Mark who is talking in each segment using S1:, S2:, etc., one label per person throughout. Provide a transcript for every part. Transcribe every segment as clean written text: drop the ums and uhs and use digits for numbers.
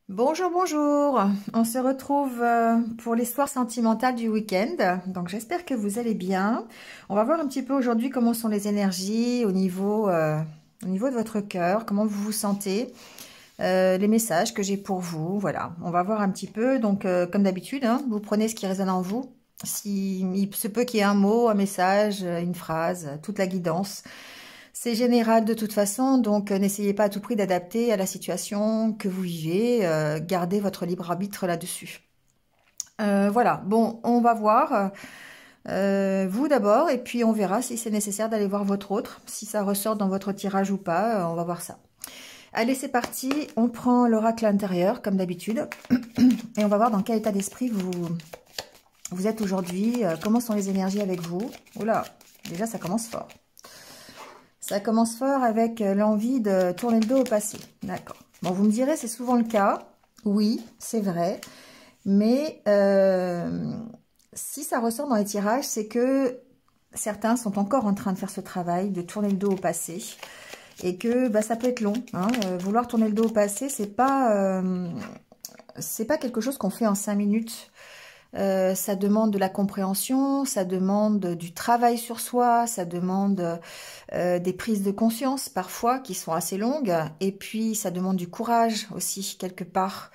S1: Bonjour, bonjour. On se retrouve pour l'histoire sentimentale du week-end. Donc j'espère que vous allez bien. On va voir un petit peu aujourd'hui comment sont les énergies au niveau de votre cœur, comment vous vous sentez, les messages que j'ai pour vous. Voilà, on va voir un petit peu. Donc comme d'habitude, hein, vous prenez ce qui résonne en vous. Si, il se peut qu'il y ait un mot, un message, une phrase, toute la guidance. C'est général de toute façon, donc n'essayez pas à tout prix d'adapter à la situation que vous vivez, gardez votre libre arbitre là-dessus. Voilà, bon, on va voir vous d'abord, et puis on verra si c'est nécessaire d'aller voir votre autre, si ça ressort dans votre tirage ou pas, on va voir ça. Allez, c'est parti, on prend l'oracle intérieur, comme d'habitude, et on va voir dans quel état d'esprit vous êtes aujourd'hui, comment sont les énergies avec vous. Oula, déjà ça commence fort. Ça commence fort avec l'envie de tourner le dos au passé. D'accord. Bon, vous me direz, c'est souvent le cas. Oui, c'est vrai. Mais si ça ressort dans les tirages, c'est que certains sont encore en train de faire ce travail, de tourner le dos au passé. Et que bah, ça peut être long. Hein. Vouloir tourner le dos au passé, c'est pas quelque chose qu'on fait en 5 minutes. Ça demande de la compréhension, ça demande du travail sur soi, ça demande des prises de conscience parfois qui sont assez longues, et puis ça demande du courage aussi quelque part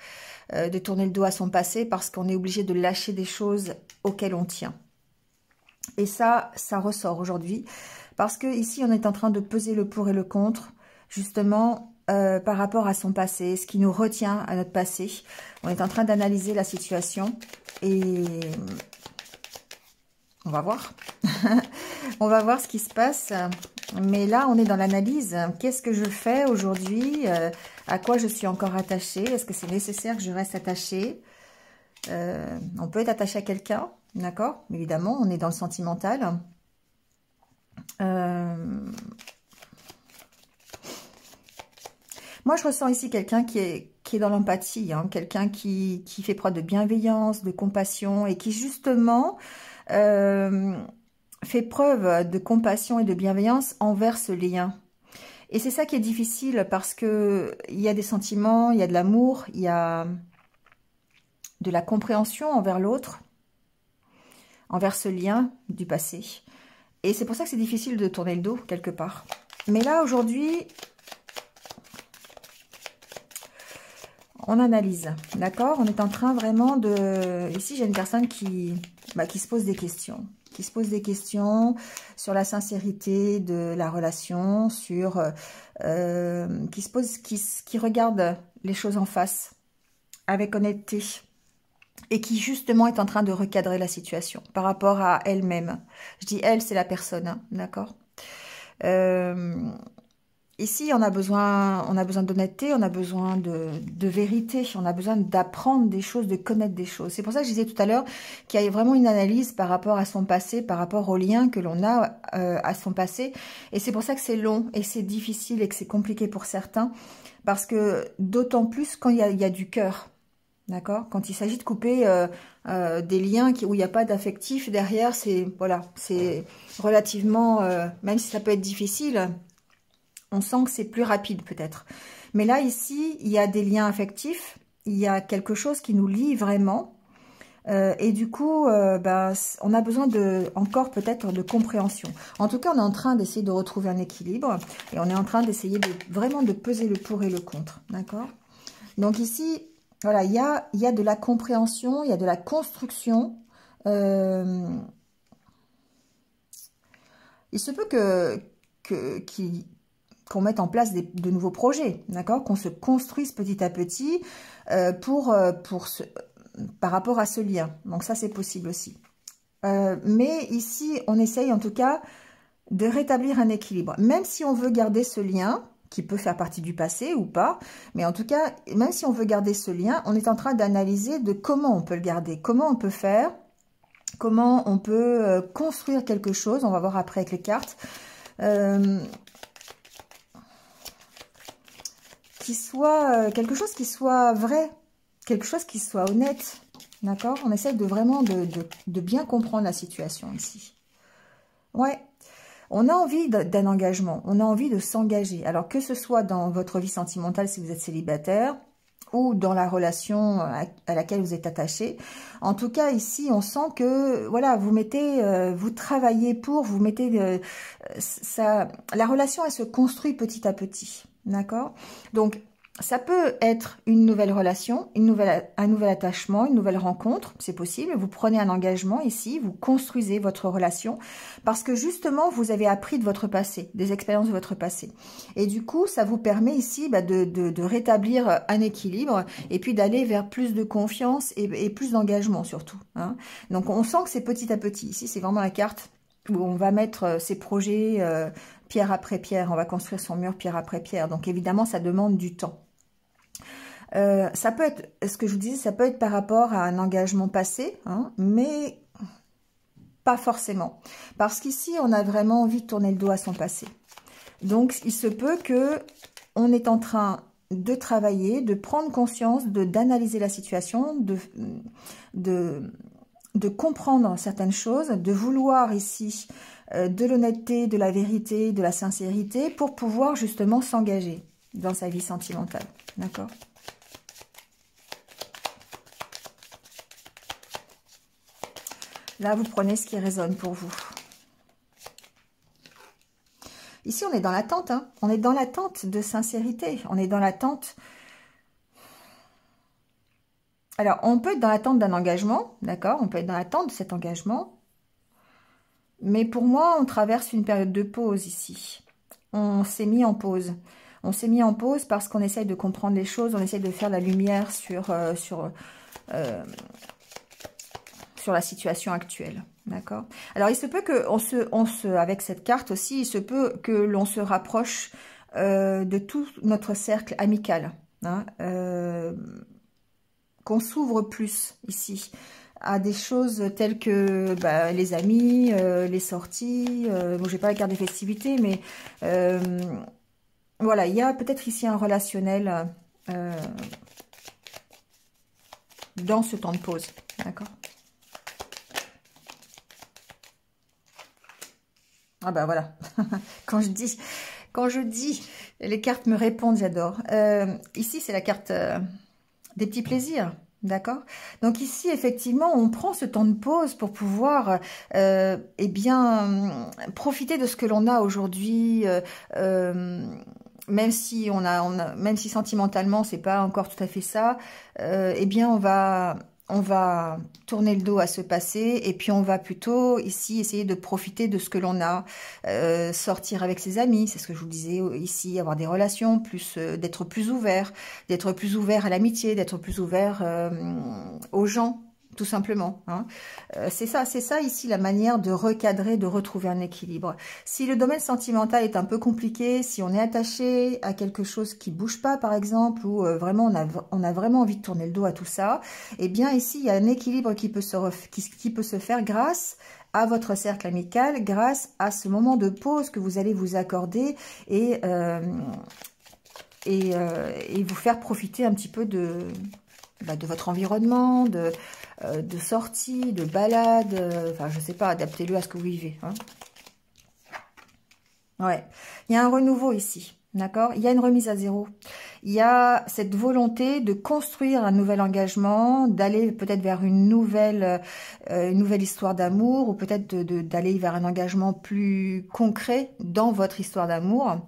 S1: de tourner le dos à son passé parce qu'on est obligé de lâcher des choses auxquelles on tient. Et ça ressort aujourd'hui parce que ici on est en train de peser le pour et le contre, justement par rapport à son passé, ce qui nous retient à notre passé. On est en train d'analyser la situation et on va voir. On va voir ce qui se passe. Mais là, on est dans l'analyse. Qu'est-ce que je fais aujourd'hui? À quoi je suis encore attachée? Est-ce que c'est nécessaire que je reste attachée? On peut être attaché à quelqu'un, d'accord? Évidemment, on est dans le sentimental. Moi, je ressens ici quelqu'un qui est dans l'empathie, hein, quelqu'un qui fait preuve de bienveillance, de compassion et qui justement fait preuve de compassion et de bienveillance envers ce lien. Et c'est ça qui est difficile parce que il y a des sentiments, il y a de l'amour, il y a de la compréhension envers l'autre, envers ce lien du passé. Et c'est pour ça que c'est difficile de tourner le dos quelque part. Mais là, aujourd'hui, on analyse, d'accord? On est en train vraiment de... Ici, j'ai une personne qui se pose des questions. Qui se pose des questions sur la sincérité de la relation, sur... qui regarde les choses en face, avec honnêteté. Et qui, justement, est en train de recadrer la situation par rapport à elle-même. Je dis « elle », c'est la personne, hein, d'accord? Ici, on a besoin d'honnêteté, on a besoin de vérité, on a besoin d'apprendre des choses, de connaître des choses. C'est pour ça que je disais tout à l'heure qu'il y a vraiment une analyse par rapport à son passé, par rapport aux liens que l'on a à son passé. Et c'est pour ça que c'est long et c'est difficile et que c'est compliqué pour certains. Parce que d'autant plus quand il y a du cœur, d'accord? Quand il s'agit de couper des liens où il n'y a pas d'affectif derrière, c'est voilà, c'est relativement, même si ça peut être difficile, on sent que c'est plus rapide peut-être. Mais là, ici, il y a des liens affectifs, il y a quelque chose qui nous lie vraiment. Et du coup, on a besoin encore peut-être de compréhension. En tout cas, on est en train d'essayer de retrouver un équilibre. Et on est en train d'essayer vraiment de peser le pour et le contre. D'accord? Donc ici, voilà, il y a de la compréhension, il y a de la construction. Il se peut qu'on mette en place de nouveaux projets, d'accord, qu'on se construise petit à petit par rapport à ce lien. Donc ça, c'est possible aussi. Mais ici, on essaye en tout cas de rétablir un équilibre. Même si on veut garder ce lien, qui peut faire partie du passé ou pas, mais en tout cas, même si on veut garder ce lien, on est en train d'analyser de comment on peut le garder, comment on peut faire, comment on peut construire quelque chose. On va voir après avec les cartes. Qui soit quelque chose qui soit vrai, quelque chose qui soit honnête, d'accord? On essaie vraiment de bien comprendre la situation ici. Ouais, on a envie d'un engagement, on a envie de s'engager. Alors que ce soit dans votre vie sentimentale si vous êtes célibataire, ou dans la relation à laquelle vous êtes attaché. En tout cas, ici, on sent que, voilà, vous travaillez pour, vous mettez ça, la relation, elle se construit petit à petit, d'accord? Donc, ça peut être une nouvelle relation, un nouvel attachement, une nouvelle rencontre, c'est possible. Vous prenez un engagement ici, vous construisez votre relation parce que justement, vous avez appris de votre passé, des expériences de votre passé. Et du coup, ça vous permet ici de rétablir un équilibre et puis d'aller vers plus de confiance et plus d'engagement surtout, hein. Donc, on sent que c'est petit à petit. Ici, c'est vraiment la carte où on va mettre ses projets pierre après pierre. On va construire son mur pierre après pierre. Donc, évidemment, ça demande du temps. Ça peut être, ce que je vous disais, ça peut être par rapport à un engagement passé, hein, mais pas forcément. Parce qu'ici, on a vraiment envie de tourner le dos à son passé. Donc, il se peut que on est en train de travailler, de prendre conscience, d'analyser la situation, de comprendre certaines choses, de vouloir ici de l'honnêteté, de la vérité, de la sincérité pour pouvoir justement s'engager dans sa vie sentimentale. D'accord ? Là, vous prenez ce qui résonne pour vous. Ici, on est dans l'attente, hein. On est dans l'attente de sincérité. On est dans l'attente. Alors, on peut être dans l'attente d'un engagement, d'accord? On peut être dans l'attente de cet engagement. Mais pour moi, on traverse une période de pause ici. On s'est mis en pause. On s'est mis en pause parce qu'on essaye de comprendre les choses, on essaye de faire la lumière sur la situation actuelle, d'accord? Alors, il se peut que avec cette carte aussi, il se peut que l'on se rapproche de tout notre cercle amical, hein, qu'on s'ouvre plus ici à des choses telles que les amis, les sorties. Bon, j'ai pas la carte des festivités, mais voilà, il y a peut-être ici un relationnel dans ce temps de pause, d'accord? Ah bah voilà, quand je dis, les cartes me répondent, j'adore. Ici, c'est la carte des petits plaisirs, d'accord? Donc ici, effectivement, on prend ce temps de pause pour pouvoir eh bien, profiter de ce que l'on a aujourd'hui, même si même si sentimentalement, c'est pas encore tout à fait ça, eh bien, on va tourner le dos à ce passé et puis on va plutôt ici essayer de profiter de ce que l'on a, sortir avec ses amis, c'est ce que je vous disais ici, avoir des relations, d'être plus ouvert à l'amitié, d'être plus ouvert aux gens, tout simplement, hein. C'est ça ici la manière de recadrer, de retrouver un équilibre. Si le domaine sentimental est un peu compliqué, si on est attaché à quelque chose qui bouge pas par exemple, ou vraiment on a vraiment envie de tourner le dos à tout ça, eh bien ici il y a un équilibre qui peut se faire grâce à votre cercle amical, grâce à ce moment de pause que vous allez vous accorder et vous faire profiter un petit peu de votre environnement, de sortie, de balade, enfin je sais pas, adaptez-le à ce que vous vivez, hein. Ouais, il y a un renouveau ici, d'accord? Il y a une remise à zéro. Il y a cette volonté de construire un nouvel engagement, d'aller peut-être vers une nouvelle histoire d'amour, ou peut-être d'aller vers un engagement plus concret dans votre histoire d'amour.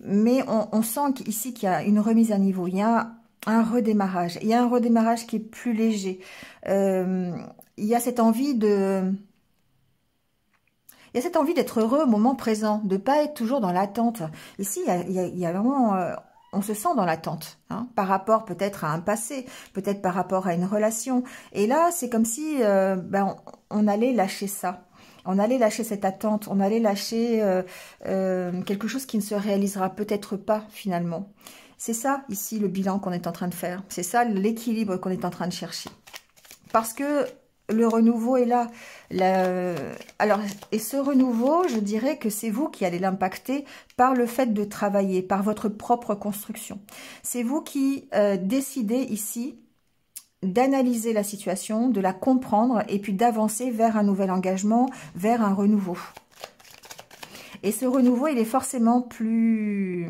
S1: Mais on sent qu'ici qu'il y a une remise à niveau, il y a un redémarrage. Il y a un redémarrage qui est plus léger. Il y a cette envie d'être heureux au moment présent, de pas être toujours dans l'attente. Ici, il y a vraiment... on se sent dans l'attente, hein, par rapport peut-être à un passé, peut-être par rapport à une relation. Et là, c'est comme si on allait lâcher ça. On allait lâcher cette attente, on allait lâcher quelque chose qui ne se réalisera peut-être pas finalement. C'est ça, ici, le bilan qu'on est en train de faire. C'est ça, l'équilibre qu'on est en train de chercher. Parce que le renouveau est là. Alors, et ce renouveau, je dirais que c'est vous qui allez l'impacter par le fait de travailler, par votre propre construction. C'est vous qui décidez ici d'analyser la situation, de la comprendre et puis d'avancer vers un nouvel engagement, vers un renouveau. Et ce renouveau, il est forcément plus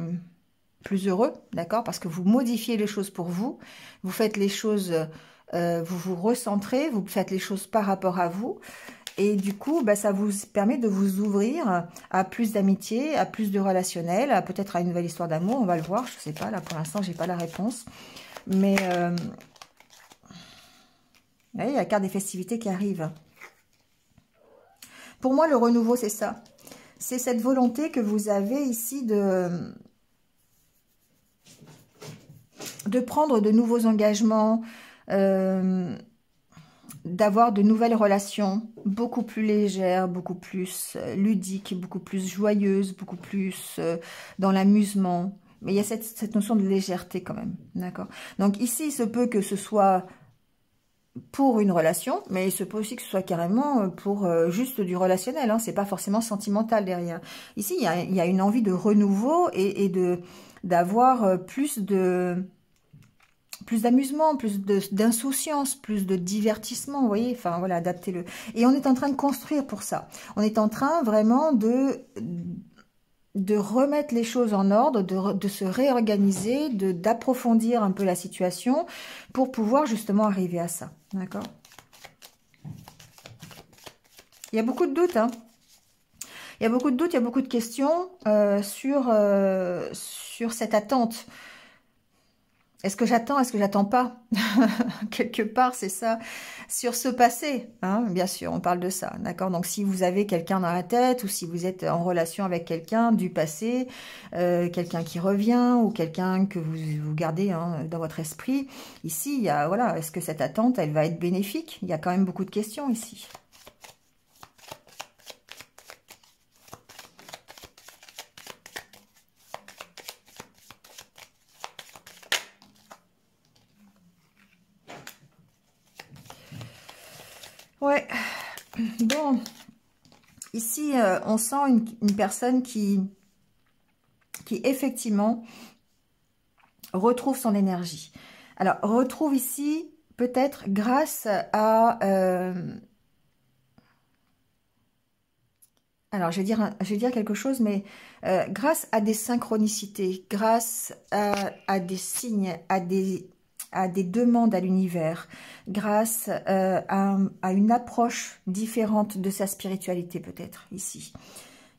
S1: plus heureux, d'accord? Parce que vous modifiez les choses pour vous, vous faites les choses, vous vous recentrez, vous faites les choses par rapport à vous. Et du coup, bah, ça vous permet de vous ouvrir à plus d'amitié, à plus de relationnel, peut-être à une nouvelle histoire d'amour, on va le voir, je sais pas, là pour l'instant, j'ai pas la réponse. Mais vous voyez, il y a la carte des festivités qui arrive. Pour moi, le renouveau, c'est ça. C'est cette volonté que vous avez ici de prendre de nouveaux engagements, d'avoir de nouvelles relations, beaucoup plus légères, beaucoup plus ludiques, beaucoup plus joyeuses, beaucoup plus dans l'amusement. Mais il y a cette notion de légèreté quand même, d'accord? Donc ici, il se peut que ce soit pour une relation, mais il se peut aussi que ce soit carrément pour juste du relationnel, hein. C'est pas forcément sentimental derrière. Ici, il y a une envie de renouveau et d'avoir plus d'amusement, plus d'insouciance, plus de divertissement, vous voyez, enfin voilà, adaptez-le. Et on est en train de construire pour ça. On est en train vraiment de remettre les choses en ordre, de se réorganiser, d'approfondir un peu la situation pour pouvoir justement arriver à ça, d'accord? Il y a beaucoup de doutes, hein. Il y a beaucoup de doutes, il y a beaucoup de questions sur cette attente. Est-ce que j'attends? Est-ce que j'attends pas? Quelque part, c'est ça. Sur ce passé, hein, bien sûr, on parle de ça, d'accord? Donc, si vous avez quelqu'un dans la tête ou si vous êtes en relation avec quelqu'un du passé, quelqu'un qui revient ou quelqu'un que vous gardez hein, dans votre esprit, ici, il y a, voilà, est-ce que cette attente, elle va être bénéfique? Il y a quand même beaucoup de questions ici. Ouais, bon, ici, on sent une personne qui effectivement retrouve son énergie. Alors, retrouve ici, peut-être grâce à... alors, je vais dire quelque chose, mais grâce à des synchronicités, grâce à des signes, à des demandes à l'univers, grâce à une approche différente de sa spiritualité peut-être ici.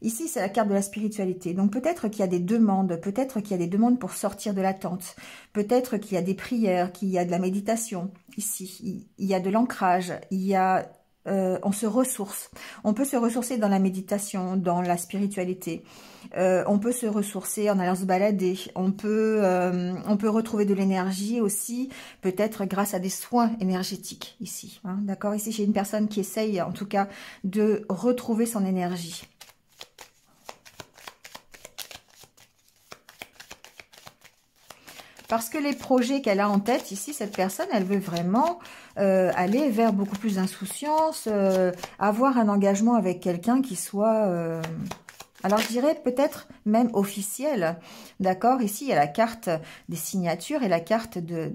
S1: Ici, c'est la carte de la spiritualité. Donc peut-être qu'il y a des demandes, peut-être qu'il y a des demandes pour sortir de l'attente, peut-être qu'il y a des prières, qu'il y a de la méditation ici, il y a de l'ancrage, il y a... on se ressource. On peut se ressourcer dans la méditation, dans la spiritualité. On peut se ressourcer en allant se balader. On peut retrouver de l'énergie aussi, peut-être grâce à des soins énergétiques ici. Hein, d'accord? Ici, j'ai une personne qui essaye, en tout cas, de retrouver son énergie. Parce que les projets qu'elle a en tête, ici, cette personne, elle veut vraiment aller vers beaucoup plus d'insouciance, avoir un engagement avec quelqu'un qui soit... alors, je dirais peut-être même officiel, d'accord? Ici, il y a la carte des signatures et la carte des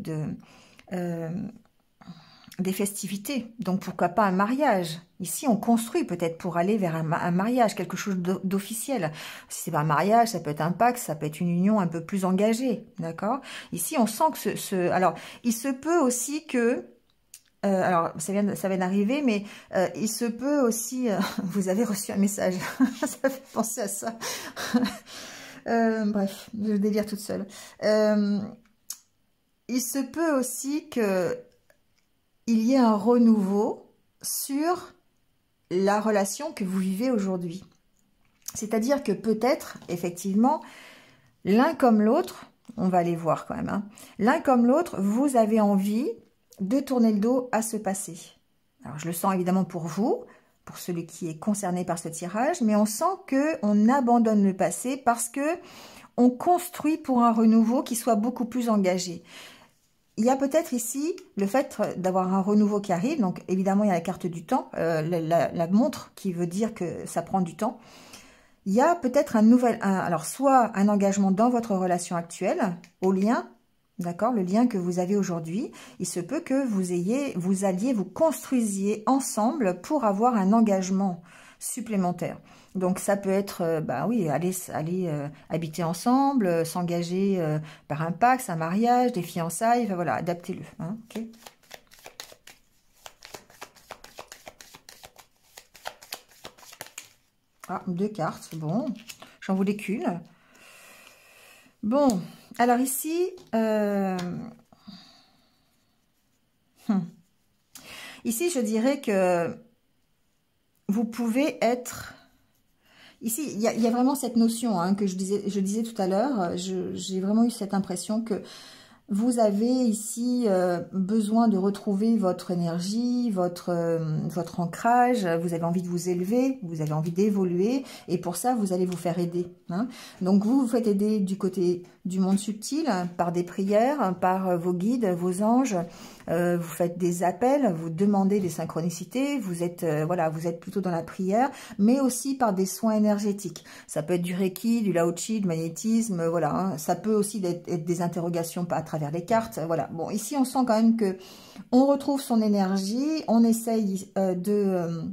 S1: festivités. Donc, pourquoi pas un mariage? Ici, on construit peut-être pour aller vers un mariage, quelque chose d'officiel. Si c'est pas un mariage, ça peut être un pacte, ça peut être une union un peu plus engagée, d'accord? Ici, on sent que alors, il se peut aussi que... alors, ça vient d'arriver, mais il se peut aussi... vous avez reçu un message. Ça fait penser à ça. Bref, je délire toute seule. Il se peut aussi que il y ait un renouveau sur la relation que vous vivez aujourd'hui. C'est-à-dire que peut-être, effectivement, l'un comme l'autre, on va aller voir quand même, hein, l'un comme l'autre, vous avez envie de tourner le dos à ce passé. Alors, je le sens évidemment pour vous, pour celui qui est concerné par ce tirage, mais on sent qu'on abandonne le passé parce que on construit pour un renouveau qui soit beaucoup plus engagé. Il y a peut-être ici le fait d'avoir un renouveau qui arrive, donc évidemment il y a la carte du temps, la montre qui veut dire que ça prend du temps. Il y a peut-être alors soit un engagement dans votre relation actuelle, au lien, d'accord, le lien que vous avez aujourd'hui. Il se peut que vous construisiez ensemble pour avoir un engagement supplémentaires. Donc ça peut être, bah oui, aller habiter ensemble, s'engager par un pacte, un mariage, des fiançailles, enfin, voilà, adaptez-le. Hein, ok. Ah, 2 cartes, bon, j'en voulais qu'une. Bon, alors ici, ici je dirais que vous pouvez être... Ici, il y a vraiment cette notion hein, que je disais tout à l'heure. J'ai vraiment eu cette impression que vous avez ici besoin de retrouver votre énergie, votre ancrage. Vous avez envie de vous élever, vous avez envie d'évoluer. Et pour ça, vous allez vous faire aider. Hein. Donc, vous faites aider du côté du monde subtil, par des prières, par vos guides, vos anges. Vous faites des appels, vous demandez des synchronicités, vous êtes voilà, vous êtes plutôt dans la prière, mais aussi par des soins énergétiques. Ça peut être du Reiki, du Lao Chi, du magnétisme, voilà. Hein. Ça peut aussi être des interrogations à travers les cartes, voilà. Bon, ici on sent quand même que on retrouve son énergie, on essaye de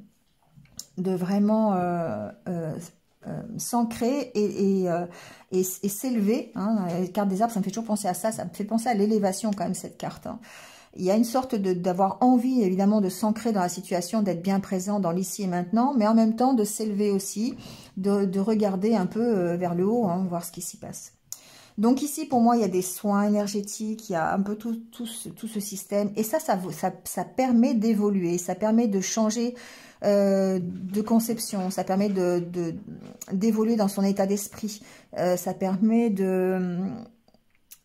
S1: vraiment s'ancrer et s'élever. Hein. La carte des arbres, ça me fait toujours penser à ça. Ça me fait penser à l'élévation quand même, cette carte. Hein. Il y a une sorte d'avoir envie, évidemment, de s'ancrer dans la situation, d'être bien présent dans l'ici et maintenant, mais en même temps de s'élever aussi, de regarder un peu vers le haut, hein, voir ce qui s'y passe. Donc ici, pour moi, il y a des soins énergétiques, il y a un peu tout ce système. Et ça permet d'évoluer, ça permet de changer de conception, ça permet d'évoluer dans son état d'esprit, ça permet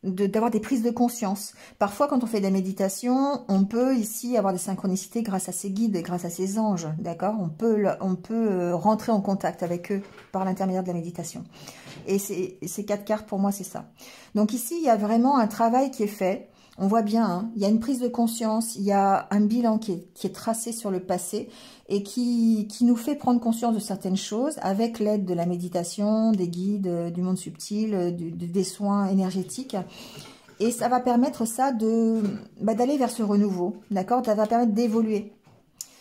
S1: d'avoir des prises de conscience. Parfois, quand on fait de la méditation, on peut ici avoir des synchronicités grâce à ses guides, grâce à ses anges, d'accord? On peut rentrer en contact avec eux par l'intermédiaire de la méditation. Et ces 4 cartes, pour moi, c'est ça. Donc ici, il y a vraiment un travail qui est fait. On voit bien, hein, il y a une prise de conscience, il y a un bilan qui est tracé sur le passé et qui nous fait prendre conscience de certaines choses avec l'aide de la méditation, des guides, du monde subtil, des soins énergétiques. Et ça va permettre ça d'aller vers ce renouveau, d'accord? Ça va permettre d'évoluer.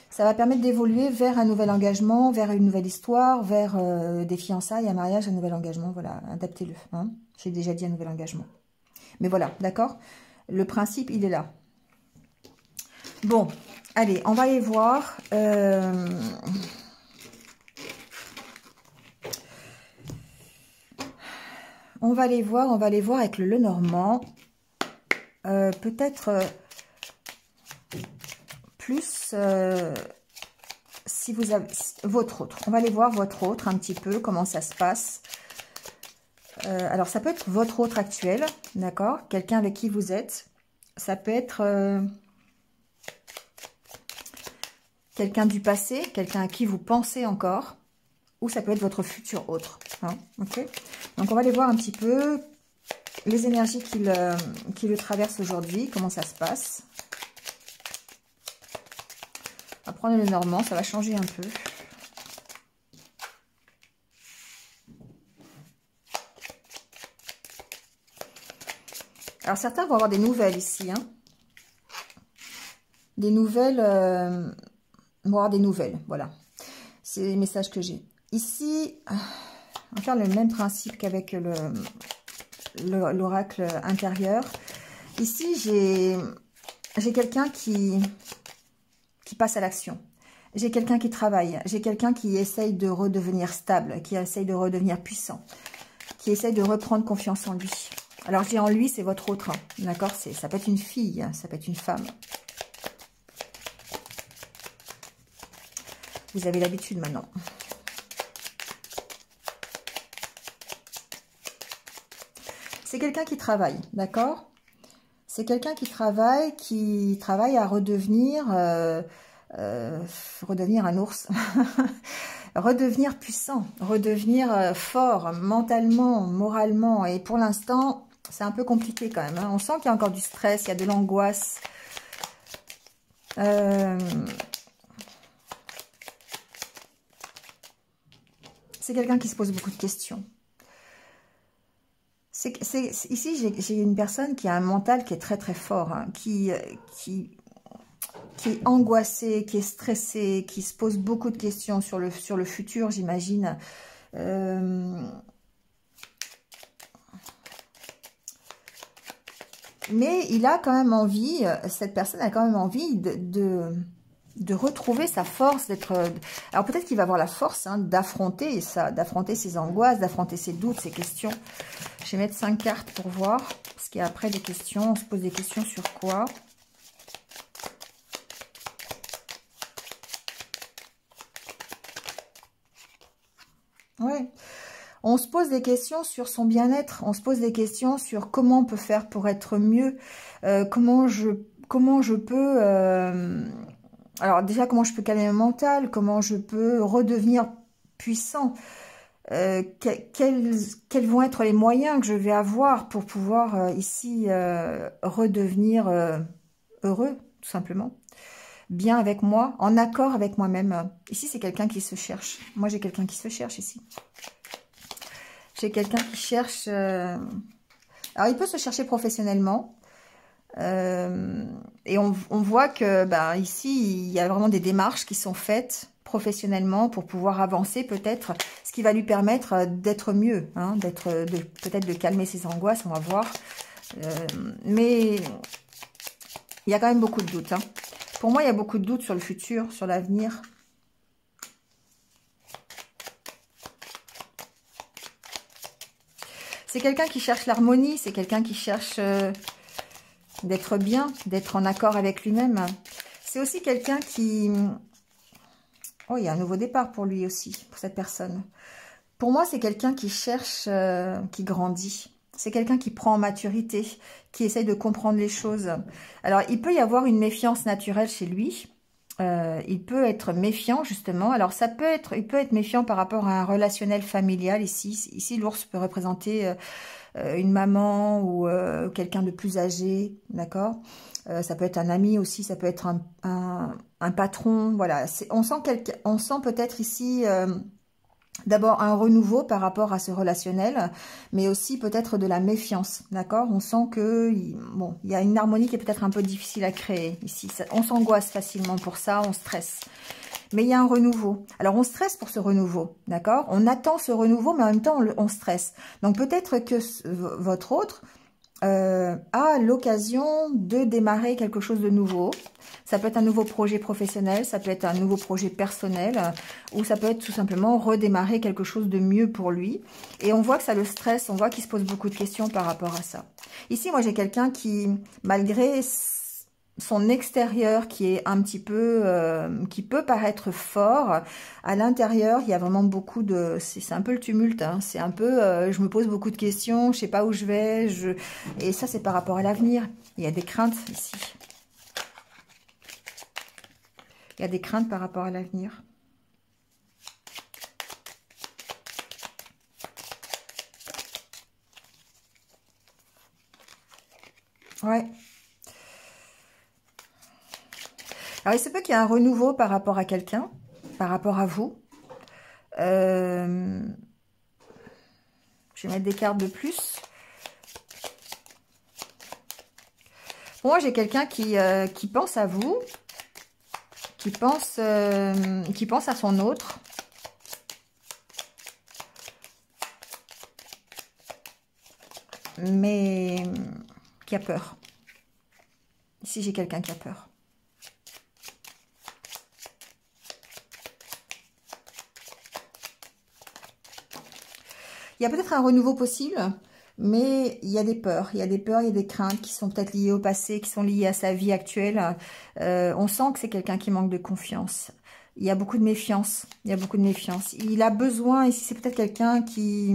S1: Ça va permettre d'évoluer vers un nouvel engagement, vers une nouvelle histoire, vers des fiançailles, un mariage, un nouvel engagement. Voilà, adaptez-le. Hein. J'ai déjà dit un nouvel engagement. Mais voilà, d'accord? Le principe, il est là. Bon, allez, on va aller voir. On va aller voir avec le Lenormand. Peut-être plus si vous avez votre autre. On va aller voir votre autre un petit peu, comment ça se passe. Alors, ça peut être votre autre actuel, d'accord? Quelqu'un avec qui vous êtes. Ça peut être quelqu'un du passé, quelqu'un à qui vous pensez encore. Ou ça peut être votre futur autre. Hein, ok? Donc, on va aller voir un petit peu les énergies qui le traversent aujourd'hui. Comment ça se passe. On va prendre le Normand, ça va changer un peu. Alors, certains vont avoir des nouvelles ici. Hein. Des nouvelles. Vont avoir des nouvelles, voilà. C'est les messages que j'ai. Ici, on va faire le même principe qu'avec l'oracle intérieur. Ici, j'ai quelqu'un qui passe à l'action. J'ai quelqu'un qui travaille. J'ai quelqu'un qui essaye de redevenir stable, qui essaye de redevenir puissant, qui essaye de reprendre confiance en lui. Alors, je dis en lui, c'est votre autre, hein, d'accord? Ça peut être une fille, ça peut être une femme. Vous avez l'habitude maintenant. C'est quelqu'un qui travaille, d'accord? C'est quelqu'un qui travaille à redevenir, redevenir un ours, redevenir puissant, redevenir fort mentalement, moralement. Et pour l'instant, c'est un peu compliqué quand même. Hein. On sent qu'il y a encore du stress, il y a de l'angoisse. C'est quelqu'un qui se pose beaucoup de questions. Ici, j'ai une personne qui a un mental qui est très très fort, hein, qui qui est angoissé, qui est stressé, qui se pose beaucoup de questions sur le futur, j'imagine. Mais il a quand même envie, cette personne a quand même envie de retrouver sa force, d'être... Alors peut-être qu'il va avoir la force d'affronter ça, d'affronter ses angoisses, d'affronter ses doutes, ses questions. Je vais mettre 5 cartes pour voir, parce qu'il y a après des questions, on se pose des questions sur quoi? Ouais. On se pose des questions sur son bien-être, on se pose des questions sur comment on peut faire pour être mieux, comment je peux... alors déjà, comment je peux calmer mon mental, comment je peux redevenir puissant, quels vont être les moyens que je vais avoir pour pouvoir ici redevenir heureux, tout simplement. Bien avec moi, en accord avec moi-même. Ici, c'est quelqu'un qui se cherche. Moi, j'ai quelqu'un qui se cherche ici. J'ai quelqu'un qui cherche... Alors, il peut se chercher professionnellement. Et on voit que ici, il y a vraiment des démarches qui sont faites professionnellement pour pouvoir avancer peut-être, ce qui va lui permettre d'être mieux, hein, peut-être de calmer ses angoisses, on va voir. Mais il y a quand même beaucoup de doutes. Hein. Pour moi, il y a beaucoup de doutes sur le futur, sur l'avenir. C'est quelqu'un qui cherche l'harmonie, c'est quelqu'un qui cherche d'être bien, d'être en accord avec lui-même. C'est aussi quelqu'un qui... Oh, il y a un nouveau départ pour lui aussi, pour cette personne. Pour moi, c'est quelqu'un qui cherche, qui grandit. C'est quelqu'un qui prend en maturité, qui essaye de comprendre les choses. Alors, il peut y avoir une méfiance naturelle chez lui. Il peut être méfiant, justement. Alors, il peut être méfiant par rapport à un relationnel familial. Ici, l'ours peut représenter une maman ou quelqu'un de plus âgé, d'accord. Ça peut être un ami aussi, ça peut être un patron. Voilà, on sent peut-être ici... d'abord un renouveau par rapport à ce relationnel, mais aussi peut-être de la méfiance, d'accord? On sent que bon, il y a une harmonie qui est peut-être un peu difficile à créer ici. On s'angoisse facilement pour ça, on stresse. Mais il y a un renouveau. Alors, on stresse pour ce renouveau, d'accord? On attend ce renouveau, mais en même temps, on stresse. Donc, peut-être que votre autre a l'occasion de démarrer quelque chose de nouveau. Ça peut être un nouveau projet professionnel, ça peut être un nouveau projet personnel, ou ça peut être tout simplement redémarrer quelque chose de mieux pour lui. Et on voit que ça le stresse, on voit qu'il se pose beaucoup de questions par rapport à ça. Ici, moi, j'ai quelqu'un qui, malgré son extérieur qui est un petit peu, qui peut paraître fort, à l'intérieur, il y a vraiment beaucoup de... C'est un peu le tumulte, hein, c'est un peu... je me pose beaucoup de questions, je sais pas où je vais, et ça, c'est par rapport à l'avenir. Il y a des craintes ici. Il y a des craintes par rapport à l'avenir. Ouais. Alors, il se peut qu'il y ait un renouveau par rapport à quelqu'un, par rapport à vous. Je vais mettre des cartes de plus. Pour moi, j'ai quelqu'un qui pense à vous, qui pense à son autre. Mais qui a peur. Ici, j'ai quelqu'un qui a peur. Il y a peut-être un renouveau possible, mais il y a des peurs. Il y a des peurs, il y a des craintes qui sont peut-être liées au passé, qui sont liées à sa vie actuelle. On sent que c'est quelqu'un qui manque de confiance. Il y a beaucoup de méfiance. Il y a beaucoup de méfiance. Il a besoin, ici, c'est peut-être quelqu'un qui...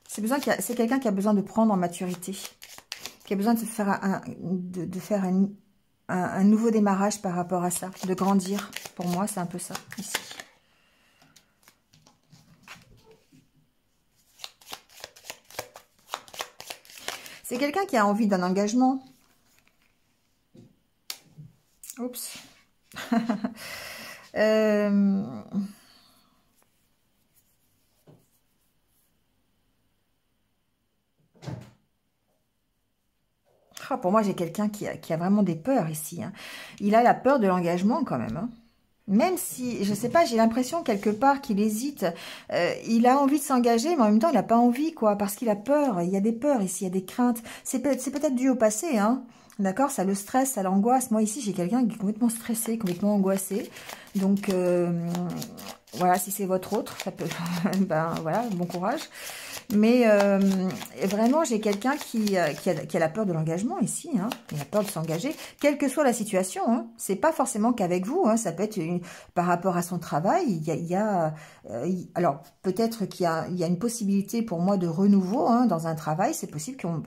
S1: C'est quelqu'un qui a besoin de prendre en maturité, qui a besoin de faire un nouveau démarrage par rapport à ça, de grandir. Pour moi, c'est un peu ça, ici. C'est quelqu'un qui a envie d'un engagement. Oups. Ah, pour moi, j'ai quelqu'un qui a vraiment des peurs ici. Hein. Il a la peur de l'engagement quand même. Hein. Même si, je sais pas, j'ai l'impression quelque part qu'il hésite. Il a envie de s'engager, mais en même temps, il n'a pas envie, quoi, parce qu'il a peur. Il y a des peurs ici, il y a des craintes. C'est peut-être dû au passé, hein. D'accord, ça le stresse, ça l'angoisse. Moi, ici, j'ai quelqu'un qui est complètement stressé, complètement angoissé. Donc, voilà, si c'est votre autre, ça peut... ben, voilà, bon courage. Mais vraiment, j'ai quelqu'un qui a la peur de l'engagement ici. Hein. Il a peur de s'engager, quelle que soit la situation. Hein. C'est pas forcément qu'avec vous. Hein. Ça peut être par rapport à son travail. Alors, peut-être qu'il y a une possibilité pour moi de renouveau hein, dans un travail. C'est possible qu'on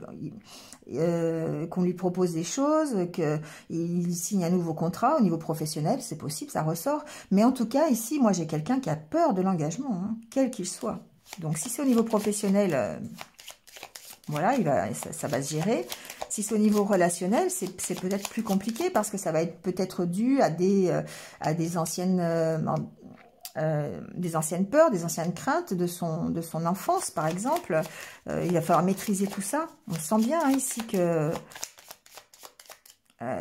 S1: lui propose des choses, qu'il signe un nouveau contrat au niveau professionnel. C'est possible, ça ressort. Mais en tout cas, ici, moi, j'ai quelqu'un qui a peur de l'engagement, hein, quel qu'il soit. Donc, si c'est au niveau professionnel, voilà, ça va se gérer. Si c'est au niveau relationnel, c'est peut-être plus compliqué parce que ça va être peut-être dû à des anciennes peurs, des anciennes craintes de son enfance, par exemple. Il va falloir maîtriser tout ça. On sent bien hein, ici que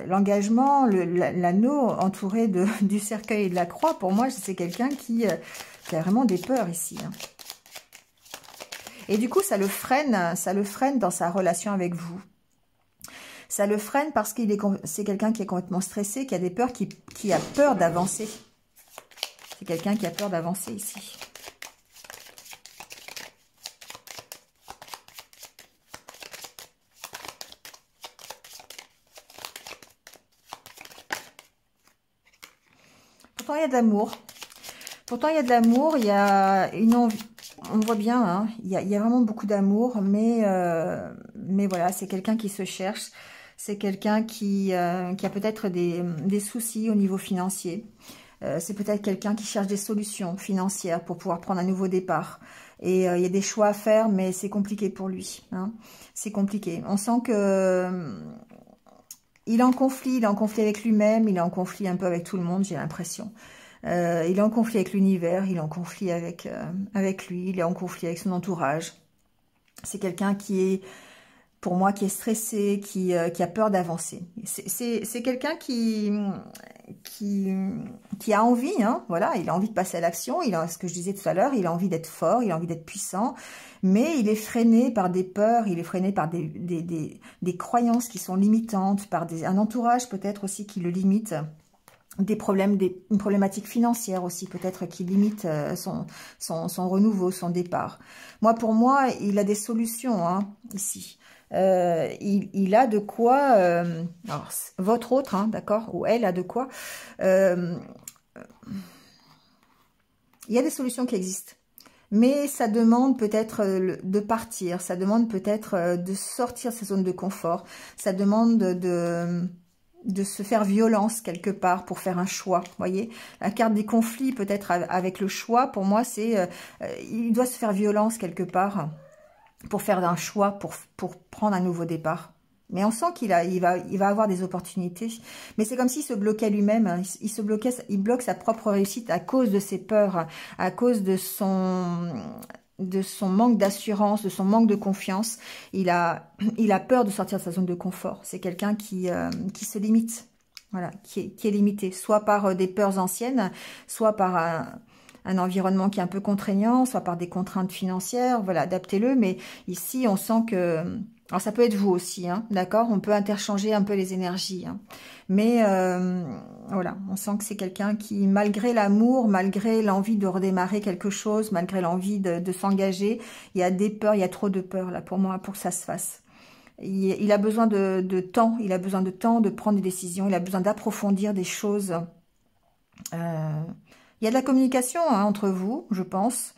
S1: l'engagement, l'anneau entouré du cercueil et de la croix, pour moi, c'est quelqu'un qui a vraiment des peurs ici. Hein. Et du coup, ça le freine dans sa relation avec vous. Ça le freine parce que c'est quelqu'un qui est complètement stressé, qui a des peurs, qui a peur d'avancer. C'est quelqu'un qui a peur d'avancer ici. Pourtant, il y a de l'amour. Pourtant, il y a de l'amour, il y a une envie... On voit bien, hein, il y a vraiment beaucoup d'amour, mais voilà, c'est quelqu'un qui se cherche, c'est quelqu'un qui a peut-être des soucis au niveau financier, c'est peut-être quelqu'un qui cherche des solutions financières pour pouvoir prendre un nouveau départ. Et il y a des choix à faire, mais c'est compliqué pour lui, hein, c'est compliqué. On sent que il est en conflit avec lui-même, il est en conflit un peu avec tout le monde, j'ai l'impression. Il est en conflit avec l'univers, il est en conflit avec lui, il est en conflit avec son entourage. C'est quelqu'un qui est, pour moi, qui est stressé, qui a peur d'avancer. C'est quelqu'un qui a envie, hein, voilà, il a envie de passer à l'action, il a ce que je disais tout à l'heure, il a envie d'être fort, il a envie d'être puissant, mais il est freiné par des peurs, il est freiné par des croyances qui sont limitantes, par un entourage peut-être aussi qui le limite. Une problématique financière aussi, peut-être qui limite son renouveau, son départ. Pour moi, il a des solutions hein, ici. Il a de quoi, alors, votre autre, hein, d'accord, ou elle a de quoi, il y a des solutions qui existent. Mais ça demande peut-être de partir, ça demande peut-être de sortir de sa zone de confort, ça demande de se faire violence quelque part pour faire un choix, voyez. La carte des conflits peut-être avec le choix, pour moi, c'est il doit se faire violence quelque part pour faire un choix, pour prendre un nouveau départ. Mais on sent qu'il va avoir des opportunités. Mais c'est comme s'il se bloquait lui-même, hein. Il bloque sa propre réussite à cause de ses peurs, à cause de son manque d'assurance, de son manque de confiance. Il a peur de sortir de sa zone de confort. C'est quelqu'un qui se limite, voilà, qui est limité, soit par des peurs anciennes, soit par un environnement qui est un peu contraignant, soit par des contraintes financières. Voilà, adaptez-le. Mais ici, on sent que... Alors, ça peut être vous aussi, hein, d'accord? On peut interchanger un peu les énergies. Hein. Mais voilà, on sent que c'est quelqu'un qui, malgré l'amour, malgré l'envie de redémarrer quelque chose, malgré l'envie de s'engager, il y a des peurs, il y a trop de peurs là pour moi, pour que ça se fasse. Il a besoin de temps, il a besoin de temps de prendre des décisions, il a besoin d'approfondir des choses. Il y a de la communication hein, entre vous, je pense,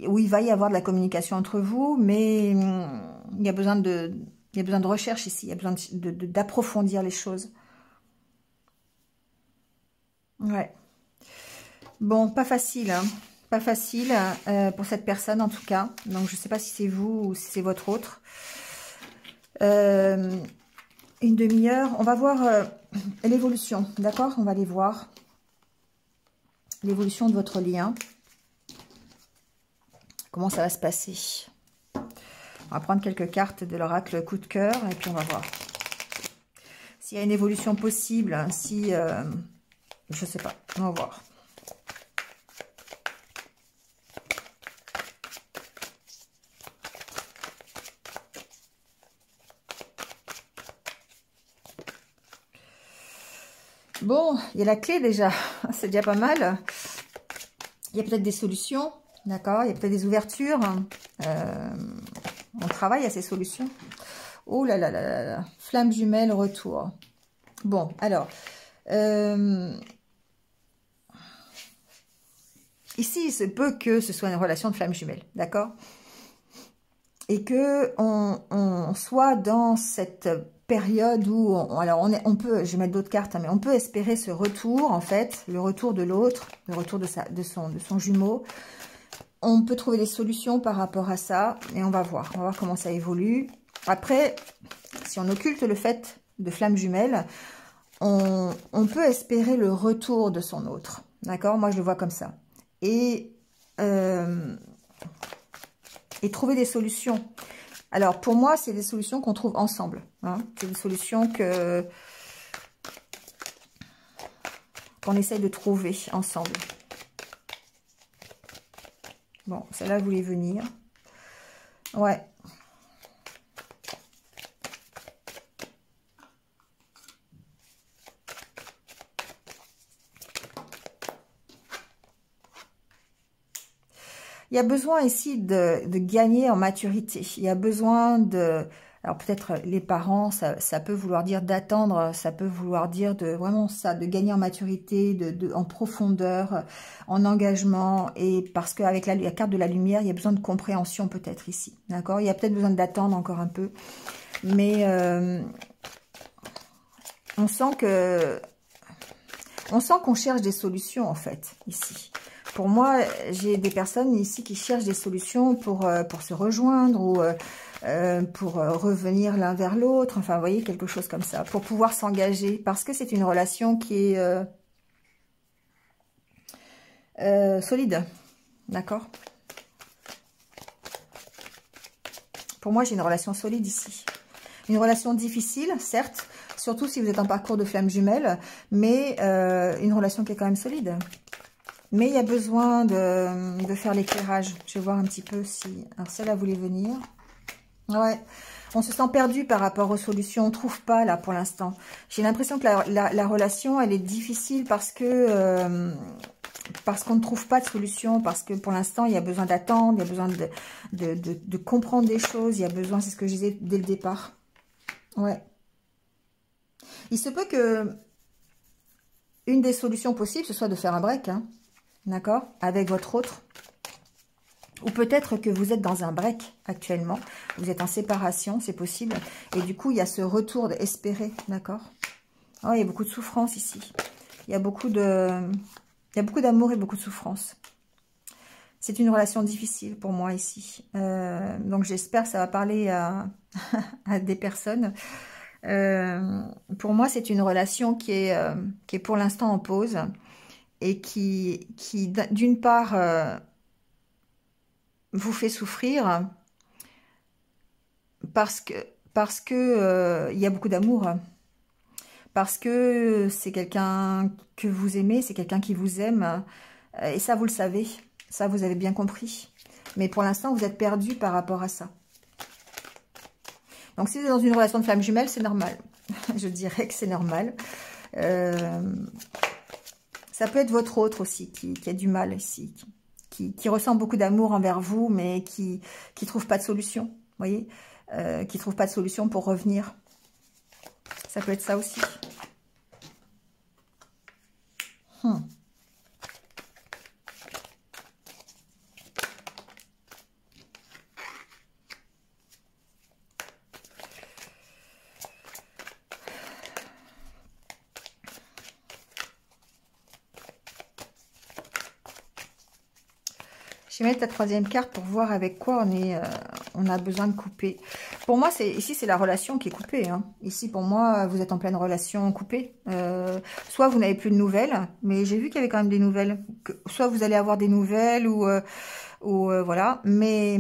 S1: où il va y avoir de la communication entre vous, mais il y a besoin de recherche ici, il y a besoin d'approfondir les choses. Ouais. Bon, pas facile, hein. Pas facile pour cette personne en tout cas. Donc, je ne sais pas si c'est vous ou si c'est votre autre. Une demi-heure. On va voir l'évolution, d'accord? On va aller voir l'évolution de votre lien. Comment ça va se passer? On va prendre quelques cartes de l'oracle coup de cœur et puis on va voir. s'il y a une évolution possible, si... je sais pas, on va voir. Bon, il y a la clé déjà, c'est déjà pas mal. Il y a peut-être des solutions, d'accord? Il y a peut-être des ouvertures. On travaille à ces solutions. Oh là là là là là, flamme jumelle, retour. Bon, alors, ici, il se peut que ce soit une relation de flamme jumelle, d'accord? Et que on soit dans cette période où, alors on peut, je vais mettre d'autres cartes, hein, mais on peut espérer ce retour, en fait, le retour de l'autre, le retour de son jumeau. On peut trouver des solutions par rapport à ça, et on va voir comment ça évolue. Après, si on occulte le fait de flamme jumelle, on peut espérer le retour de son autre, d'accord? Moi, je le vois comme ça. Et trouver des solutions. Alors, pour moi, c'est des solutions qu'on trouve ensemble. Hein. C'est des solutions qu'on essaye de trouver ensemble. Bon, celle-là voulait venir. Ouais. Il y a besoin ici de gagner en maturité. Il y a besoin de... Alors peut-être les parents, ça peut vouloir dire d'attendre, ça peut vouloir dire de vraiment ça, de gagner en maturité, en profondeur, en engagement. Et parce qu'avec la carte de la lumière, il y a besoin de compréhension peut-être ici. D'accord? Il y a peut-être besoin d'attendre encore un peu. Mais on sent qu'on cherche des solutions en fait, ici. Pour moi, j'ai des personnes ici qui cherchent des solutions pour se rejoindre ou pour revenir l'un vers l'autre. Enfin, vous voyez, quelque chose comme ça. Pour pouvoir s'engager. Parce que c'est une relation qui est solide. D'accord? Pour moi, j'ai une relation solide ici. Une relation difficile, certes. Surtout si vous êtes en parcours de flamme jumelle. Mais une relation qui est quand même solide. Mais il y a besoin de faire l'éclairage. Je vais voir un petit peu si... Alors, celle-là voulait venir. Ouais. On se sent perdu par rapport aux solutions. On ne trouve pas, là, pour l'instant. J'ai l'impression que la relation, elle est difficile parce qu'on ne trouve pas de solution. Parce que, pour l'instant, il y a besoin d'attendre. Il y a besoin de comprendre des choses. Il y a besoin, c'est ce que je disais dès le départ. Ouais. Il se peut que une des solutions possibles, ce soit de faire un break, hein. D'accord? Avec votre autre. Ou peut-être que vous êtes dans un break actuellement. Vous êtes en séparation, c'est possible. Et du coup, il y a ce retour espéré. D'accord? Oh, il y a beaucoup de souffrance ici. Il y a beaucoup d'amour et beaucoup de souffrance. C'est une relation difficile pour moi ici. Donc, j'espère que ça va parler à des personnes. Pour moi, c'est une relation qui est pour l'instant en pause. Et qui d'une part, vous fait souffrir parce que il y a beaucoup d'amour, parce que c'est quelqu'un que vous aimez, c'est quelqu'un qui vous aime, et ça, vous le savez, ça, vous avez bien compris. Mais pour l'instant, vous êtes perdu par rapport à ça. Donc, si vous êtes dans une relation de flamme jumelle, c'est normal. Je dirais que c'est normal. Ça peut être votre autre aussi qui a du mal ici, qui ressent beaucoup d'amour envers vous, mais qui ne trouve pas de solution, vous voyez, qui ne trouve pas de solution pour revenir. Ça peut être ça aussi. Je vais mettre la troisième carte pour voir avec quoi on a besoin de couper. Pour moi, ici, c'est la relation qui est coupée. Hein. Ici, pour moi, vous êtes en pleine relation coupée. Soit vous n'avez plus de nouvelles, mais j'ai vu qu'il y avait quand même des nouvelles. Soit vous allez avoir des nouvelles, ou voilà. Mais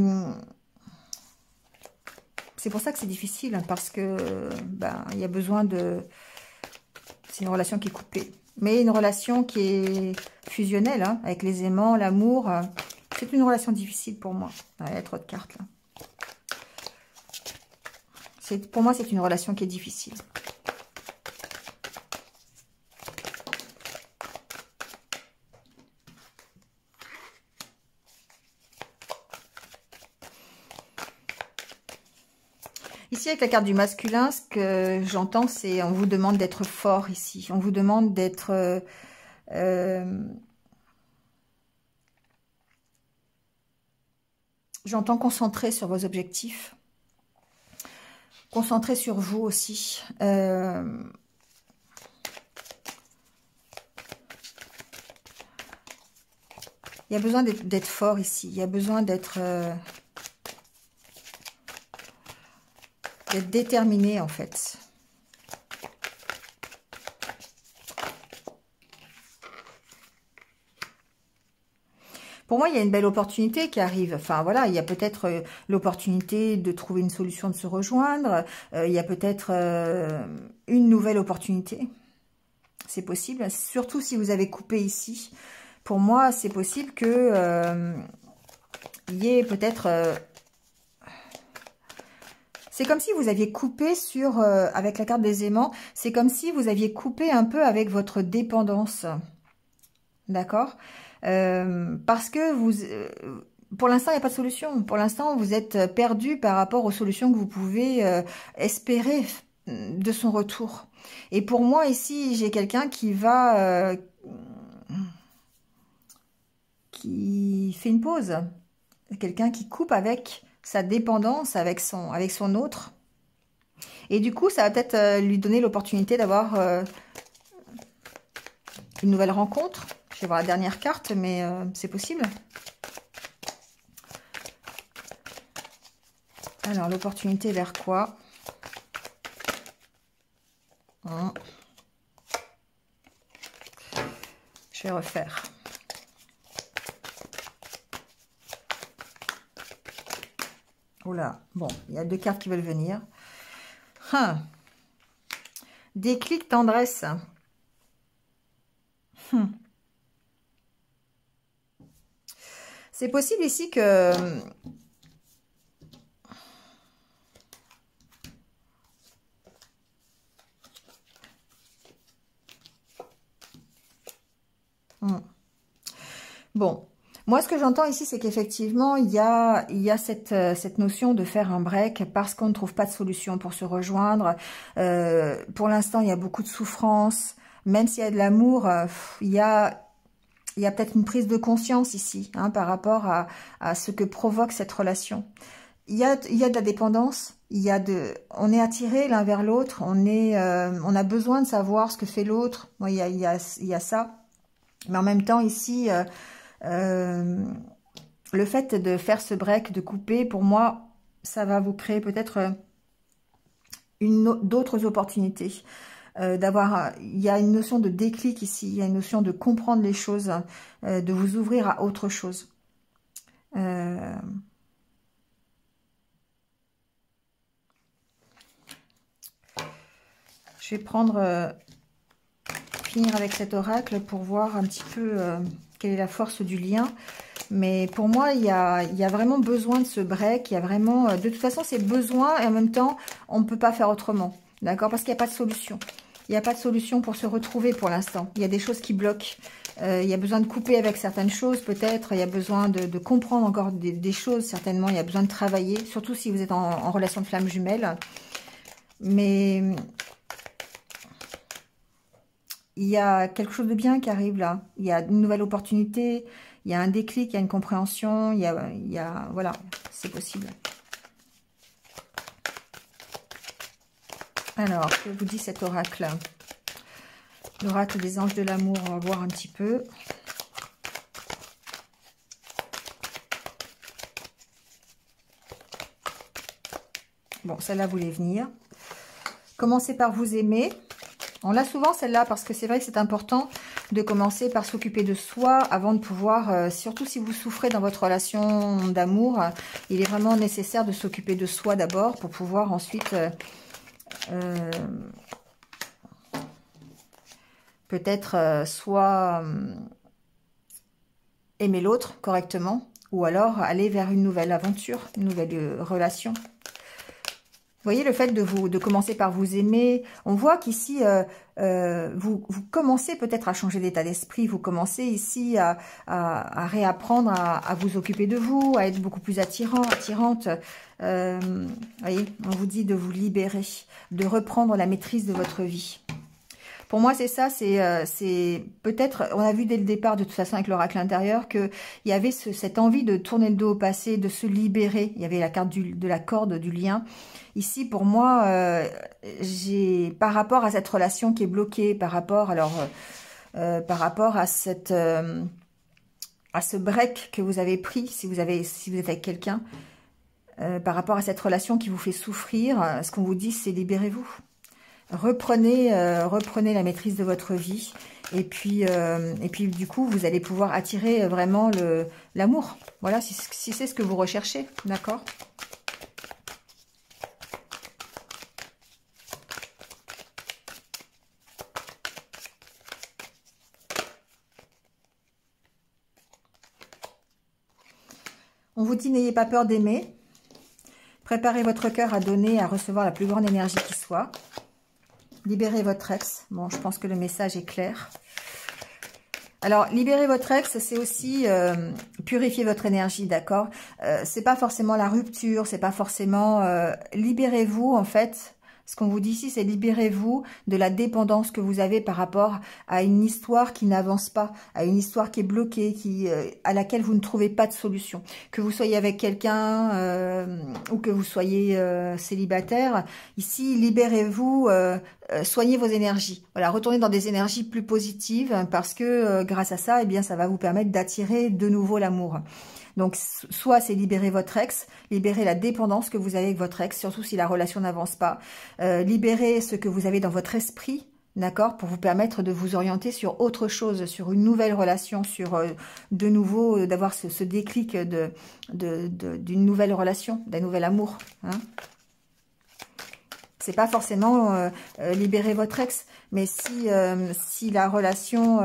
S1: c'est pour ça que c'est difficile, parce que il y a besoin de C'est une relation qui est coupée. Mais une relation qui est fusionnelle, hein, avec les aimants, l'amour. C'est une relation difficile pour moi. Il y a trop de cartes là. Pour moi, c'est une relation qui est difficile. Ici, avec la carte du masculin, ce que j'entends, c'est on vous demande d'être fort ici. On vous demande d'être... j'entends concentré sur vos objectifs. Concentré sur vous aussi. Il y a besoin d'être fort ici. Il y a besoin d'être déterminé en fait. Pour moi, il y a une belle opportunité qui arrive. Enfin, voilà, il y a peut-être l'opportunité de trouver une solution, de se rejoindre. Il y a peut-être une nouvelle opportunité. C'est possible. Surtout si vous avez coupé ici. Pour moi, c'est possible que il y ait peut-être... c'est comme si vous aviez coupé sur... avec la carte des aimants, c'est comme si vous aviez coupé un peu avec votre dépendance. D'accord ? Parce que vous, pour l'instant, il n'y a pas de solution. Pour l'instant, vous êtes perdu par rapport aux solutions que vous pouvez espérer de son retour. Et pour moi, ici, j'ai quelqu'un qui va... qui fait une pause. Quelqu'un qui coupe avec sa dépendance, avec son autre. Et du coup, ça va peut-être lui donner l'opportunité d'avoir une nouvelle rencontre. Je vais voir la dernière carte, mais c'est possible. Alors, l'opportunité vers quoi? Je vais refaire. Oula, bon, il y a deux cartes qui veulent venir. Déclic, tendresse. C'est possible ici que... Bon, moi ce que j'entends ici, c'est qu'effectivement, il y a cette notion de faire un break parce qu'on ne trouve pas de solution pour se rejoindre. Pour l'instant, il y a beaucoup de souffrance. Même s'il y a de l'amour, il y a peut-être une prise de conscience ici, hein, par rapport à ce que provoque cette relation. Il y a de la dépendance, on est attiré l'un vers l'autre, on a besoin de savoir ce que fait l'autre. Bon, il y a ça. Mais en même temps, ici, le fait de faire ce break, de couper, pour moi, ça va vous créer peut-être d'autres opportunités. Il y a une notion de déclic ici, il y a une notion de comprendre les choses, de vous ouvrir à autre chose. Je vais finir avec cet oracle pour voir un petit peu quelle est la force du lien. Mais pour moi, il y a vraiment besoin de ce break. Il y a vraiment, de toute façon, c'est besoin et en même temps, on ne peut pas faire autrement. D'accord? Parce qu'il n'y a pas de solution. Il n'y a pas de solution pour se retrouver pour l'instant. Il y a des choses qui bloquent. Il y a besoin de couper avec certaines choses peut-être. Il y a besoin de comprendre encore des choses certainement. Il y a besoin de travailler, surtout si vous êtes en relation de flamme jumelle. Mais il y a quelque chose de bien qui arrive là. Il y a une nouvelle opportunité. Il y a un déclic, il y a une compréhension. Voilà, c'est possible. Alors, que vous dit cet oracle? L'oracle des anges de l'amour, on va voir un petit peu. Bon, celle-là voulait venir. Commencez par vous aimer. On l'a souvent celle-là parce que c'est vrai que c'est important de commencer par s'occuper de soi avant de pouvoir, surtout si vous souffrez dans votre relation d'amour, il est vraiment nécessaire de s'occuper de soi d'abord pour pouvoir ensuite peut-être soit aimer l'autre correctement, ou alors aller vers une nouvelle aventure, une nouvelle relation. Vous voyez, le fait de commencer par vous aimer, on voit qu'ici, vous commencez peut-être à changer d'état d'esprit, vous commencez ici à réapprendre à vous occuper de vous, à être beaucoup plus attirante. Voyez, on vous dit de vous libérer, de reprendre la maîtrise de votre vie. Pour moi, c'est ça, c'est peut-être, on a vu dès le départ, de toute façon, avec l'oracle intérieur, qu'il y avait cette envie de tourner le dos au passé, de se libérer. Il y avait la carte de la corde, du lien. Ici, pour moi, par rapport à cette relation qui est bloquée, par rapport à ce break que vous avez pris, si vous êtes avec quelqu'un, par rapport à cette relation qui vous fait souffrir, ce qu'on vous dit, c'est libérez-vous. Reprenez la maîtrise de votre vie et puis du coup vous allez pouvoir attirer vraiment l'amour. Voilà, si c'est ce que vous recherchez, d'accord? On vous dit n'ayez pas peur d'aimer. Préparez votre cœur à donner, à recevoir la plus grande énergie qui soit. Libérez votre ex. Bon, je pense que le message est clair. Alors, libérer votre ex, c'est aussi purifier votre énergie, d'accord? C'est pas forcément la rupture, c'est pas forcément... libérez-vous, en fait. Ce qu'on vous dit ici, c'est libérez-vous de la dépendance que vous avez par rapport à une histoire qui n'avance pas, à une histoire qui est bloquée, à laquelle vous ne trouvez pas de solution. Que vous soyez avec quelqu'un ou que vous soyez célibataire, ici, libérez-vous, soignez vos énergies. Voilà, retournez dans des énergies plus positives parce que grâce à ça, eh bien, ça va vous permettre d'attirer de nouveau l'amour. Donc, soit c'est libérer votre ex, libérer la dépendance que vous avez avec votre ex, surtout si la relation n'avance pas. Libérer ce que vous avez dans votre esprit, d'accord, pour vous permettre de vous orienter sur autre chose, sur une nouvelle relation, sur de nouveau, d'avoir ce déclic d'une nouvelle relation, d'un nouvel amour. Hein. C'est pas forcément libérer votre ex, mais si la relation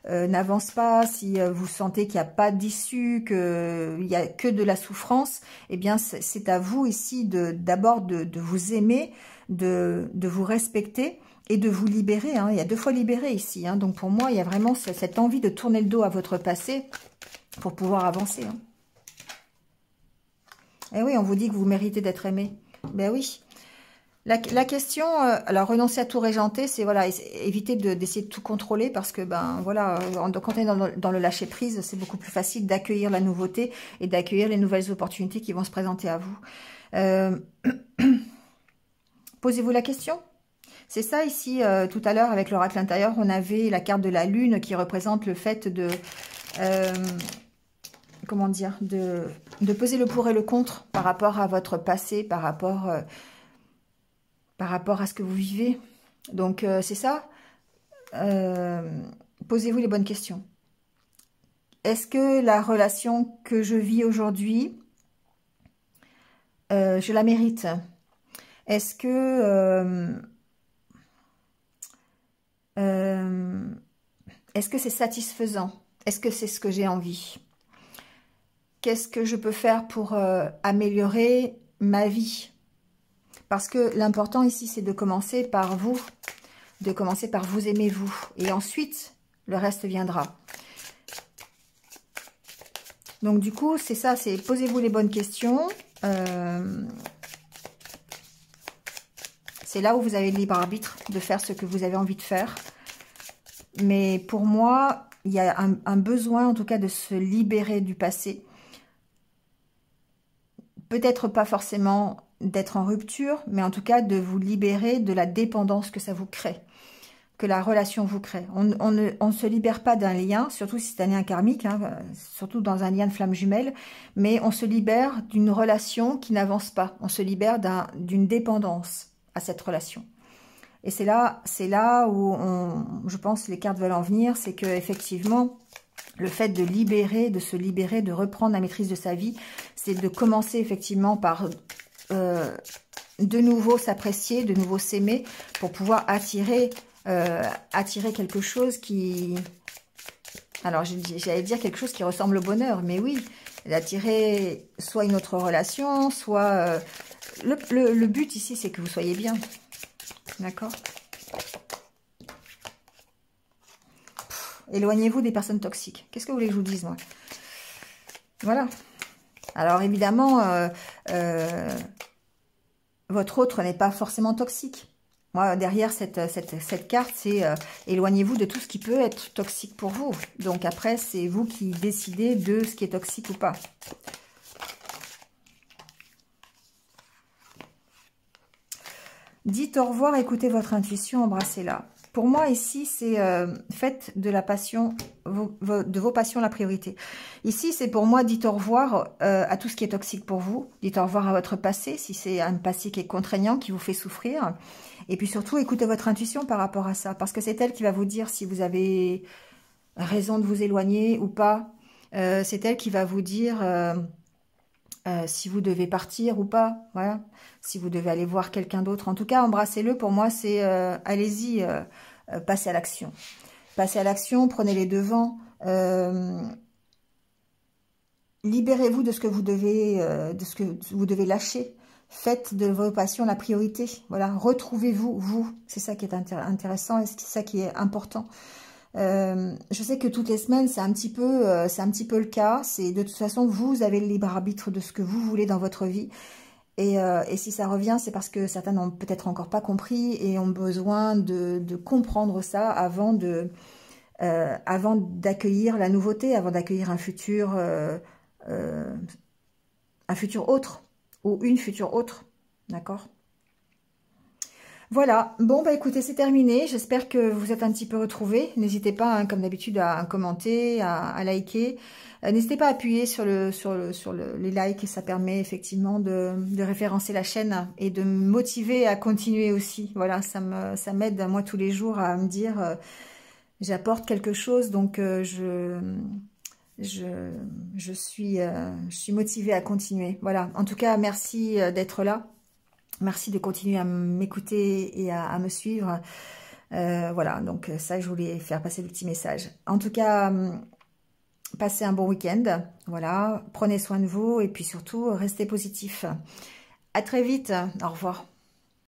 S1: n'avance pas, si vous sentez qu'il n'y a pas d'issue, qu'il n'y a que de la souffrance, eh bien c'est à vous ici d'abord de vous aimer, de vous respecter et de vous libérer. Hein. Il y a 2 fois libérer ici. Hein. Donc pour moi, il y a vraiment cette envie de tourner le dos à votre passé pour pouvoir avancer. Hein. Et oui, on vous dit que vous méritez d'être aimé. Ben oui. La question, alors renoncer à tout régenter, c'est voilà, éviter d'essayer de tout contrôler parce que ben voilà, quand on est dans le lâcher prise, c'est beaucoup plus facile d'accueillir la nouveauté et d'accueillir les nouvelles opportunités qui vont se présenter à vous. Posez-vous la question. C'est ça ici, tout à l'heure avec l'oracle intérieur, on avait la carte de la lune qui représente le fait de... comment dire, de peser le pour et le contre par rapport à votre passé, par rapport à ce que vous vivez. Donc, c'est ça. Posez-vous les bonnes questions. Est-ce que la relation que je vis aujourd'hui, je la mérite? Est-ce que c'est satisfaisant? Est-ce que c'est ce que j'ai envie? Qu'est-ce que je peux faire pour améliorer ma vie? Parce que l'important ici, c'est de commencer par vous, de commencer par vous aimer vous. Et ensuite, le reste viendra. Donc du coup, c'est ça, c'est posez-vous les bonnes questions. C'est là où vous avez le libre arbitre de faire ce que vous avez envie de faire. Mais pour moi, il y a un besoin en tout cas de se libérer du passé. Peut-être pas forcément d'être en rupture, mais en tout cas de vous libérer de la dépendance que ça vous crée, que la relation vous crée. On ne se libère pas d'un lien, surtout si c'est un lien karmique, hein, surtout dans un lien de flamme jumelle, mais on se libère d'une relation qui n'avance pas. On se libère d'une dépendance à cette relation. Et c'est là où je pense les cartes veulent en venir, c'est que effectivement le fait de se libérer, de reprendre la maîtrise de sa vie, c'est de commencer effectivement par de nouveau s'apprécier, de nouveau s'aimer pour pouvoir attirer attirer quelque chose qui... Alors, j'allais dire quelque chose qui ressemble au bonheur, mais oui, d'attirer soit une autre relation, soit... le but ici, c'est que vous soyez bien. D'accord? Éloignez-vous des personnes toxiques. Qu'est-ce que vous voulez que je vous dise, moi? Voilà. Alors, évidemment, votre autre n'est pas forcément toxique. Moi, derrière cette carte, c'est éloignez-vous de tout ce qui peut être toxique pour vous. Donc après, c'est vous qui décidez de ce qui est toxique ou pas. Dites au revoir, écoutez votre intuition, embrassez-la. Pour moi, ici, c'est faites de la passion, de vos passions la priorité. Ici, c'est pour moi, dites au revoir à tout ce qui est toxique pour vous. Dites au revoir à votre passé, si c'est un passé qui est contraignant, qui vous fait souffrir. Et puis surtout, écoutez votre intuition par rapport à ça. Parce que c'est elle qui va vous dire si vous avez raison de vous éloigner ou pas. C'est elle qui va vous dire... si vous devez partir ou pas, voilà. Si vous devez aller voir quelqu'un d'autre. En tout cas, embrassez-le. Pour moi, c'est allez-y, passez à l'action. Passez à l'action, prenez les devants. Libérez-vous de ce que vous devez, lâcher. Faites de vos passions la priorité. Voilà, retrouvez-vous, vous. C'est ça qui est intéressant et c'est ça qui est important. Je sais que toutes les semaines, c'est un petit peu le cas. C'est de toute façon, vous avez le libre arbitre de ce que vous voulez dans votre vie. Et si ça revient, c'est parce que certains n'ont peut-être encore pas compris et ont besoin de comprendre ça avant d'accueillir la nouveauté, avant d'accueillir un futur autre ou une future autre. D'accord ? Voilà, bon bah écoutez, c'est terminé. J'espère que vous êtes un petit peu retrouvés. N'hésitez pas, hein, comme d'habitude, à commenter, à liker. N'hésitez pas à appuyer sur les likes, ça permet effectivement de référencer la chaîne et de me motiver à continuer aussi. Voilà, ça m'aide moi tous les jours à me dire j'apporte quelque chose, donc je suis motivée à continuer. Voilà, en tout cas, merci d'être là. Merci de continuer à m'écouter et à me suivre. Voilà, donc ça, je voulais faire passer le petit message. En tout cas, passez un bon week-end. Voilà, prenez soin de vous et puis surtout, restez positif. À très vite. Au revoir.